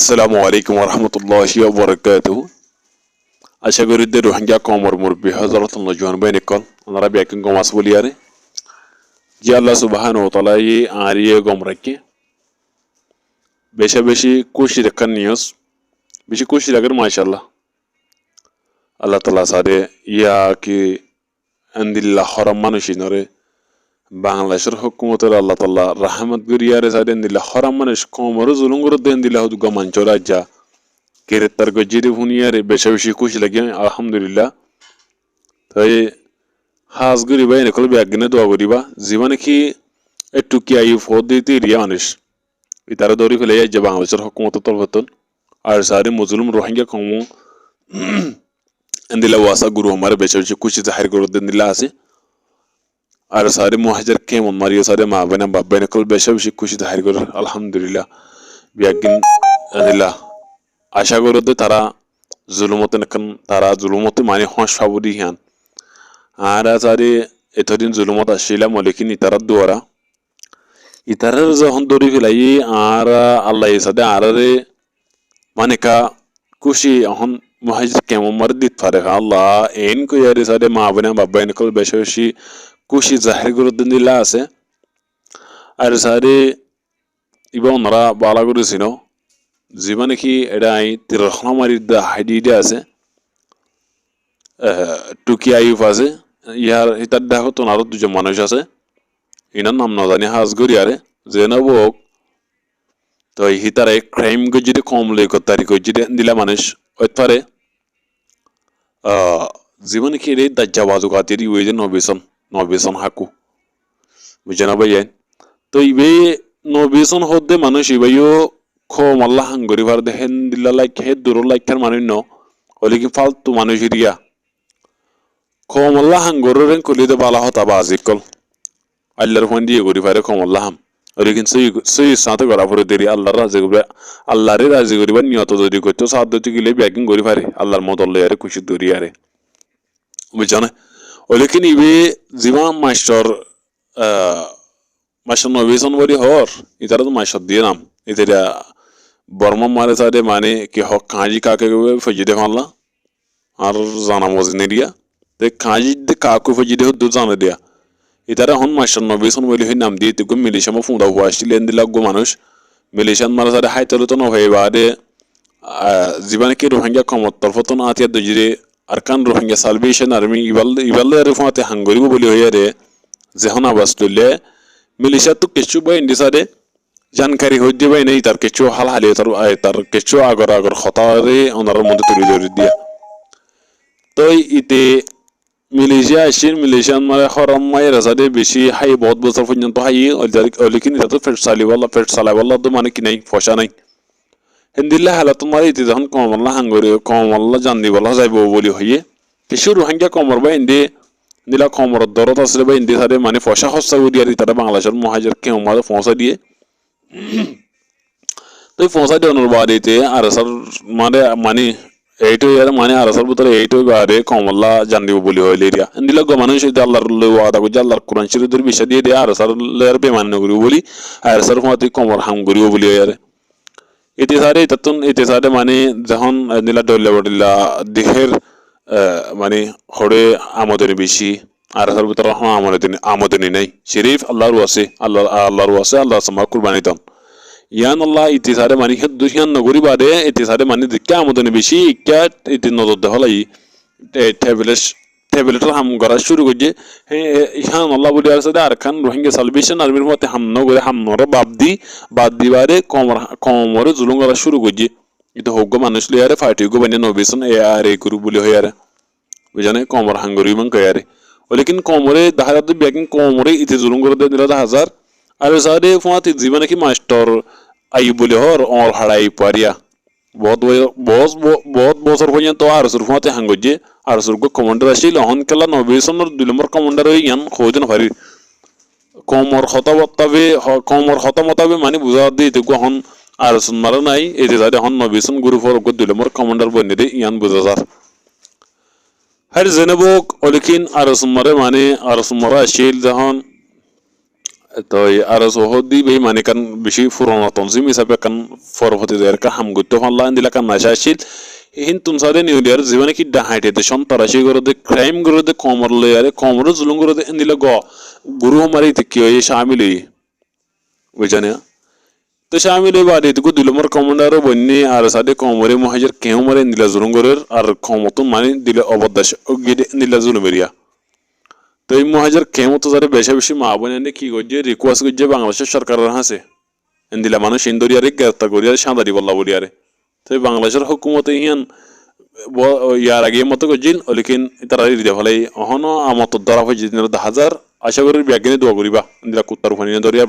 আসসালামু আলাইকুম ওরহমতুল্লাহি ওয়াবারাকাতুহু। আশা করি যে রোহিঙ্গা কমর মুরব্বী হজরতুল নজওয়ান বাইন কল ওনারা ব্যাকিং গমাস বলিয়ারে যে আল্লাহ সুবহানাহু ওয়া তাআলা ই আরিয়ে গম রাখে বেশি বেশি খুশি রাখার নিয়স বেশি খুশি রাখার মাশাআল্লাহ আল্লাহ তাআলা সাদে ইয়া কি আন্দিল্লাহ হরাম মানুষ নরে বাংলাদেশের হুকুমতের আল্লাহ তাআলা রহমত গরিয়ারে সাদে আন্দিল্লাহ হরাম মানুষ কমর জুলুম করে দেন দিল্লাহ গমান চরাজ্জা গ্রেপ্তার গজিরে হুনিয়ারে বেশি বেশি খুশি লাগে আলহামদুলিল্লাহ। তাই হাজ গরিবা এনেকল ব্যাগনে দোয়া করিবা জীবনে কি একটু কি আই ফদ দিতে রিয়া মানুষ ইতারা দৌড়ি ফেলে যে বাংলাদেশের হুকুমতের তরফতন আর সারে মুজলুম রোহিঙ্গা কমু দিলা ওয়াসা গুরু আমার বেশি বেশি খুশি জাহির করে দেন দিলা আছে আর সারে মুহাজির কেমন মারিও সারে মা বেনা বাপ বেনকল বেশি বেশি খুশি জাহির করে আলহামদুলিল্লাহ ব্যাগিন দিলা আশা করতে তারা জুলুমতে নাকান তারা জুলুমতে মানে হস ফাবুরি হিয়ান আর আজারে এতদিন জুলুমত আসছিলাম লেকিন ইতারার দুয়ারা ইতারার যখন দৌড়ি ফেলাই আর আল্লাহ সাদে আরে মানে কা খুশি এখন মহাজির কেমন মার দিত পারে আল্লাহ এন কইয়ারে সাদে মা বনে বাবা এনকল বেশি বেশি খুশি জাহির করে দিলা আছে আর সারে ইবা ওনারা বালা করেছিল জীবনে কি এটা আই তিরহমারির দা হাইডিডে আছে টুকি আইফ আছে ইয়ার হিতার দেখো তো আরো দুজন মানুষ আছে ইনার নাম না জানি হাজ গরিয়ারে যে না বোক তো হিতারে ক্রাইম গজিরে কম লেখ তারিখ গজিরে দিলা মানুষ ওই পারে জীবনে কি রে দাজ্জা বাজু কাতিরি ওই যে নবেসন হাকু বুঝে না ভাইয়েন তো ইবে নবেসন হদ্দে মানুষ ইবাইও খম আল্লাহ হাঙ্গরি ভার দেখেন দিল্লা লাইক হে দূর লাইকার মানুষ ন হলে কি ফালতু মানুষ রিয়া খম আল্লাহ হাঙ্গরেন কলিতে বালা হতা বাজিকল আল্লাহর ফোন দিয়ে গরি ভারে খম আল্লাহ হাম হলে কিন্তু সই সাথে করা পরে দেরি আল্লাহর রাজি করবে আল্লাহরে রাজি করিবার নিয়ত যদি করতো সাধ্য গিলে ব্যাগিং করি পারে আল্লাহর মত আল্লাহ আরে খুশি দরি আরে বুঝছো না হলে কি ইবে জীবন মাস্টার নবেসন বলি হর ইতারা তো মাস্টার দিয়ে নাম ইতারা বর্মা মারে সাদে মানে কি হক কাঁজি কাকে ফজি দে ফাল্লা আর জানা মজনে দিয়া তে কাঁজি দে কাকু ফজি দে দু জানা দিয়া ইতারা হন মাস্টার নবেসন বলি হই নাম দিয়ে তুগো মিলিশা মা ফুঁদা হুয়া আসছিলেন দিলা গো মানুষ মিলিশান মারা সাদে হাইতলে তো নয় বাদে জীবনে কি রোহিঙ্গা কমত তরফতন আতিয়া দজিরে আরকান রোহিঙ্গা সালভেশন আর্মি ইবাল আরে ফুঁতে হাঙ্গরিব বলি হই আরে যেহন আবাস তুললে মিলিশা তো কিছু বা ইন্দি সাদে जानकारी हो दिए भाई नहीं तार केचो हाल हाले तार केचो आगर खतारे ओनार मध्य तुली धरि दिया तो इते मिलेशिया मारे खरम माय रसादे बेशी हाई बहुत बছর পর্যন্ত হাই लेकिन এটা তো ফেট সালাই वाला তো মানে কি নাই ফসা নাই হিন্দিল্লা হালাত মারে ইতে যখন কমল্লা হাঙ্গরে কমল্লা জানদি বলা যাইবো বলি হইয়ে কিছু রোহিঙ্গা কমর বা ইন্দে নিলা কমর দরদ আসলে বা ইন্দে সারে মানে ফসা হসা উড়িয়া তারা বাংলাদেশের মুহাজির কে উমারে পৌঁছা দিয়ে তো পৌঁছা দেওয়ার বাড়িতে আরসার মানে মানে এইটো ইয়ার মানে আরসার ভিতরে এইটো বারে কমল্লা জান দিব বলি হইল এরিয়া দিল গো মানুষ আল্লাহর ওয়াদা করছে আল্লাহর কোরআন শরীফের বিষয় দিয়ে দিয়ে আরসার লেয়ার বেমান করিব বলি আরসার ফাতে কমর হাম করিব বলি ইয়ারে এতে সারে মানে যখন নিলা ডল্লা বডিলা দেহের মানে হড়ে আমদানি বেশি আরসার ভিতরে আমদানি নাই শরীফ আল্লাহর আছে আল্লাহ সামা কুরবানি দান ইয়ান আল্লাহ ইতি সারে মানে দুহিয়ান নগরী বাদে ইতি সারে মানে দেখা আমদানি বেশি ইকা ইতি নজর দেহলাই ট্যাবলেটের হাম করা শুরু করছে ইয়ান আল্লাহ বলি আছে আরকান রোহিঙ্গা সালভেশন আর্মির মতে হাম নগরে হাম নর বাদ দিবারে কমরে জুলুম করা শুরু করছে এটা হোক মানুষ লিয়ারে ফাইটি গো বানিয়ে নবেসন এ আর এ করু বলি হই আরে বুঝানে কমর হাঙ্গরি মান কয়ারে लेकिन कोमरे दहा बैगिंग कोमरे इतने जुलूम कर दे दिला 1000 अरे सारे फुआती जीवन की मास्टर आई बोले और हड़ाई पारिया बहुत बছর পর্যন্ত আর সুর ফতে হাঙ্গজে আর সুর গো কমান্ডার আসিল হন কেলা নবেসন 2 নম্বর কমান্ডার হই ইয়ান খোঁজন ভারি কোমর খতা মতাবে মানে বুঝা দি তো হন আর সুন মারা নাই এতে সারে হন নবেসন গ্রুপ ফর গো 2 নম্বর কমান্ডার বনে দে ইয়ান বুঝা যা هر زنبوك ولكن أرسمره ماني أرسمره شيل ذهان তো আর সহদি বে মানে কান বেশি পুরনো তনজিম হিসাবে কান পরবর্তীদের কা হামগুত্ত ফাল্লা দিলা কান নাশাশিল হিন তুনসাদে নিউলিয়ার জীবনে কি ডাহাইতে দে সন্তারাশি করে দে ক্রাইম করে দে কমর লয়ারে কমর জুলুম করে দে দিলা গুরু মারি কি হয়ে শামিল বুঝানে তো শামিল বাড়ি তো দিলমর কমান্ডার বন্যে আর সাদে কমরে মহাজের কেউ মারে দিলা জুলুম করে আর ক্ষমতন মানে দিলে অবদাস গিয়ে দিলা জুলুমেরিয়া তো এই মহাজের কেমত যারা বেশি বেশি মা বোনে কি করছে রিকোয়েস্ট করছে বাংলাদেশের সরকারের হাসে এন্দিলা মানুষ ইন্দোরিয়ারে গ্রেপ্তার করিয়ারে সাঁদারি বল্লা বলিয়ারে তো বাংলাদেশের হুকুমতে ইহান ইয়ার আগে মতো করছিল লেকিন তারা দিতে ফলে অহনো আমত ধরা হয়েছে 10,000 আশা করি ব্যাগিনে দোয়া করিবা ইন্দিরা কুত্তার ফানি ধরিয়া